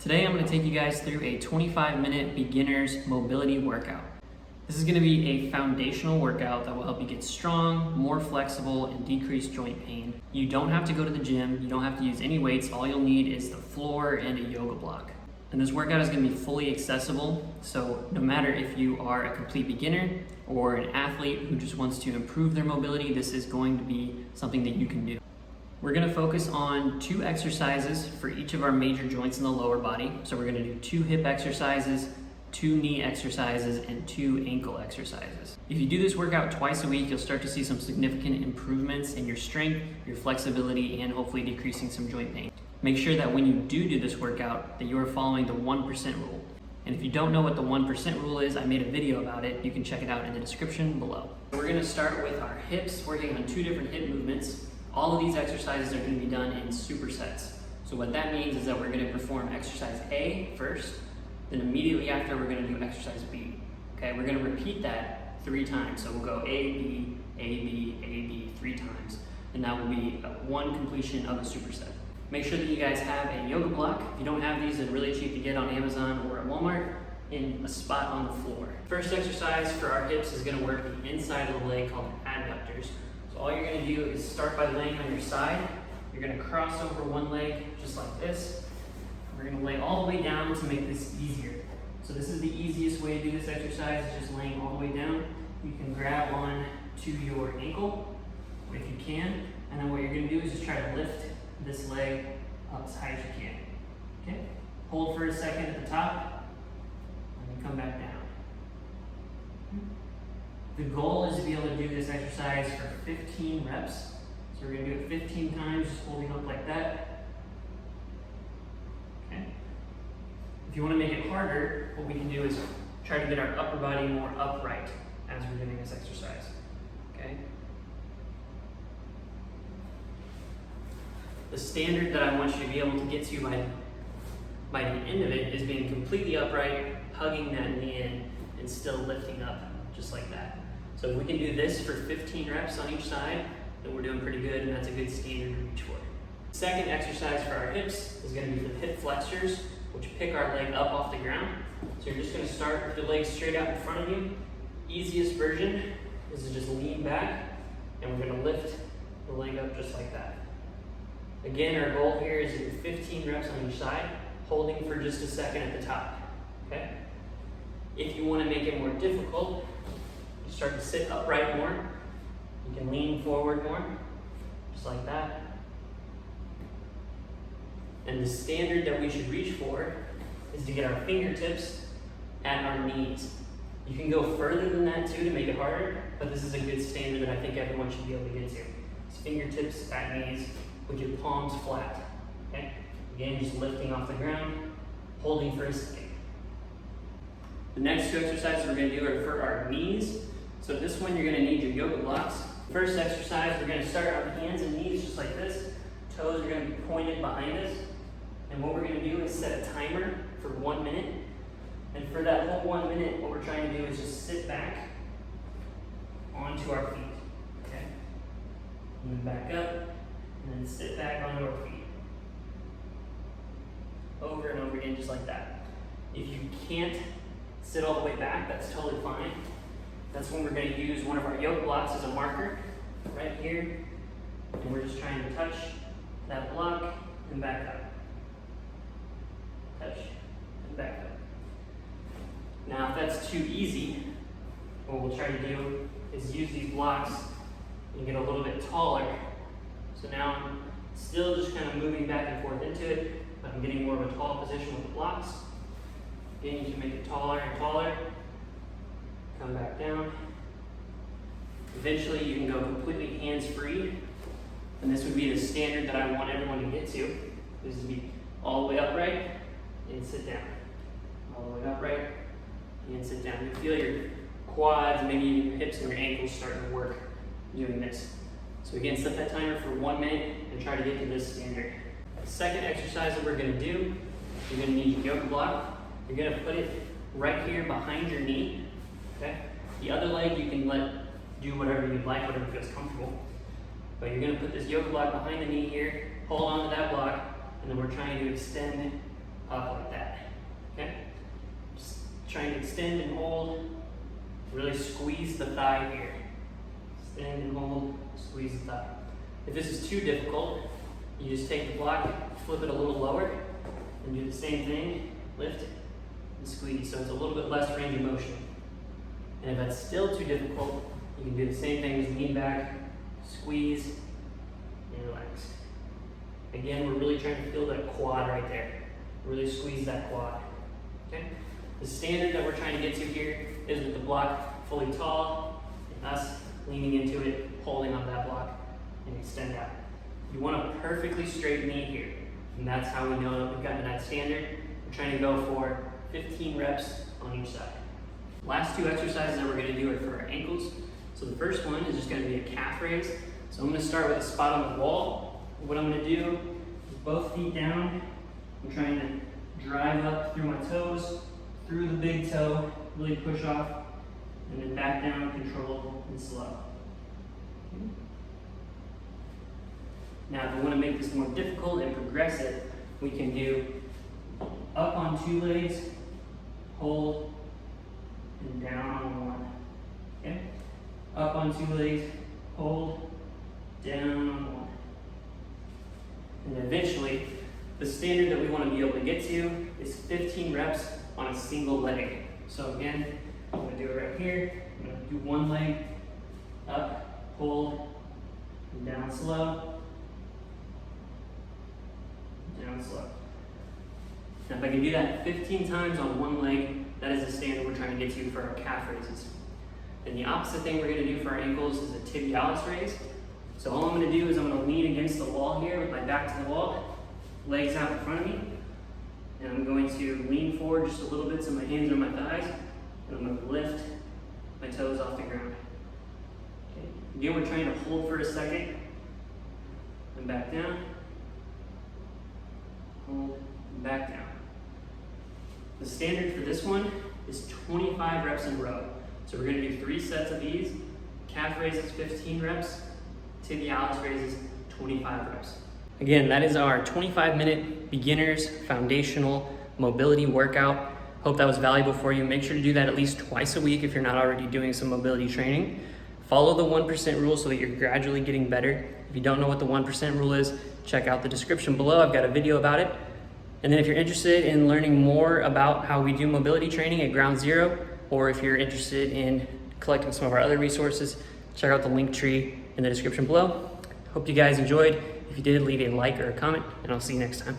Today I'm going to take you guys through a 25-minute beginner's mobility workout. This is going to be a foundational workout that will help you get strong, more flexible, and decrease joint pain. You don't have to go to the gym, you don't have to use any weights, all you'll need is the floor and a yoga block. And this workout is going to be fully accessible, so no matter if you are a complete beginner or an athlete who just wants to improve their mobility, this is going to be something that you can do. We're going to focus on 2 exercises for each of our major joints in the lower body. So we're going to do 2 hip exercises, 2 knee exercises, and 2 ankle exercises. If you do this workout twice a week, you'll start to see some significant improvements in your strength, your flexibility, and hopefully decreasing some joint pain. Make sure that when you do this workout, that you are following the 1% rule. And if you don't know what the 1% rule is, I made a video about it. You can check it out in the description below. We're going to start with our hips, working on 2 different hip movements. All of these exercises are going to be done in supersets. So what that means is that we're going to perform exercise A first, then immediately after we're going to do exercise B. Okay, we're going to repeat that 3 times. So we'll go A, B, A, B, A, B 3 times. And that will be one completion of a superset. Make sure that you guys have a yoga block. If you don't have these, they're really cheap to get on Amazon or at Walmart, in a spot on the floor. First exercise for our hips is going to work the inside of the leg called adductors. So all you're going to do is start by laying on your side. You're going to cross over one leg just like this. We're going to lay all the way down to make this easier. So this is the easiest way to do this exercise, is just laying all the way down. You can grab on to your ankle if you can, and then what you're going to do is just try to lift this leg up as high as you can. Okay? Hold for a second at the top, and then come back down. The goal is to be able to do this exercise for 15 reps. So we're going to do it 15 times, just holding up like that. Okay. If you want to make it harder, what we can do is try to get our upper body more upright as we're doing this exercise. Okay. The standard that I want you to be able to get to by the end of it is being completely upright, hugging that knee in, and still lifting up just like that. So if we can do this for 15 reps on each side, then we're doing pretty good, and that's a good standard to reach for. Second exercise for our hips is going to be the hip flexors, which pick our leg up off the ground. So you're just going to start with the leg straight out in front of you. Easiest version is to just lean back, and we're going to lift the leg up just like that. Again, our goal here is to do 15 reps on each side, holding for just a second at the top. Okay? If you want to make it more difficult, you start to sit upright more. You can lean forward more, just like that. And the standard that we should reach for is to get our fingertips at our knees. You can go further than that too to make it harder, but this is a good standard that I think everyone should be able to get to. It's fingertips at knees with your palms flat. Okay? Again, just lifting off the ground, holding for a second. The next 2 exercises we're going to do are for our knees. So this one, you're going to need your yoga blocks. First exercise, we're going to start our hands and knees just like this. Toes are going to be pointed behind us. And what we're going to do is set a timer for 1 minute. And for that whole 1 minute, what we're trying to do is just sit back onto our feet. Okay? And then back up, and then sit back onto our feet. Over and over again, just like that. If you can't sit all the way back, that's totally fine. That's when we're going to use one of our yoga blocks as a marker, right here. And we're just trying to touch that block and back up. Touch and back up. Now, if that's too easy, what we'll try to do is use these blocks and get a little bit taller. So now I'm still just kind of moving back and forth into it, but I'm getting more of a tall position with the blocks. Again, you can make it taller and taller. Come back down. Eventually, you can go completely hands-free, and this would be the standard that I want everyone to get to, is to be all the way upright and sit down. All the way upright and sit down. You feel your quads, maybe even your hips and your ankles starting to work doing this. So again, set that timer for 1 minute and try to get to this standard. The second exercise that we're going to do, you're going to need your yoga block. You're going to put it right here behind your knee. Okay? The other leg you can let do whatever you'd like, whatever feels comfortable. But you're going to put this yoga block behind the knee here, hold on to that block, and then we're trying to extend up like that. trying to extend and hold. Really squeeze the thigh here. Extend and hold, squeeze the thigh. If this is too difficult, you just take the block, flip it a little lower, and do the same thing, lift and squeeze. So it's a little bit less range of motion. And if that's still too difficult, you can do the same thing as lean back, squeeze, and relax. Again, we're really trying to feel that quad right there. Really squeeze that quad, okay? The standard that we're trying to get to here is with the block fully tall, and us leaning into it, holding on that block, and extend out. You want a perfectly straight knee here, and that's how we know that we've gotten to that standard. We're trying to go for 15 reps on each side. Last two exercises that we're gonna do are for our ankles. So the first one is just gonna be a calf raise. So I'm gonna start with a spot on the wall. What I'm gonna do is both feet down. I'm trying to drive up through my toes, through the big toe, really push off, and then back down, controlled and slow. Now, if we want to make this more difficult and progress it, we can do up on two legs, hold, and down on one. Okay? Up on two legs, hold, down on one. And eventually, the standard that we want to be able to get to is 15 reps on a single leg. So again, I'm going to do it right here. I'm going to do one leg, up, hold, and down slow, down slow. Now if I can do that 15 times on one leg, that is the standard we're trying to get to for our calf raises. And the opposite thing we're going to do for our ankles is a tibialis raise. So all I'm going to do is I'm going to lean against the wall here with my back to the wall, legs out in front of me, and I'm going to lean forward just a little bit so my hands are on my thighs, and I'm going to lift my toes off the ground. Okay. Again, we're trying to hold for a second, and back down, hold, and back down. The standard for this one is 25 reps in a row. So we're going to do 3 sets of these. Calf raises 15 reps, tibialis raises 25 reps. Again, that is our 25-minute beginners foundational mobility workout. Hope that was valuable for you. Make sure to do that at least twice a week if you're not already doing some mobility training. Follow the 1% rule so that you're gradually getting better. If you don't know what the 1% rule is, check out the description below. I've got a video about it. And then if you're interested in learning more about how we do mobility training at Ground Zero, or if you're interested in collecting some of our other resources, check out the link tree in the description below. Hope you guys enjoyed. If you did, leave a like or a comment, and I'll see you next time.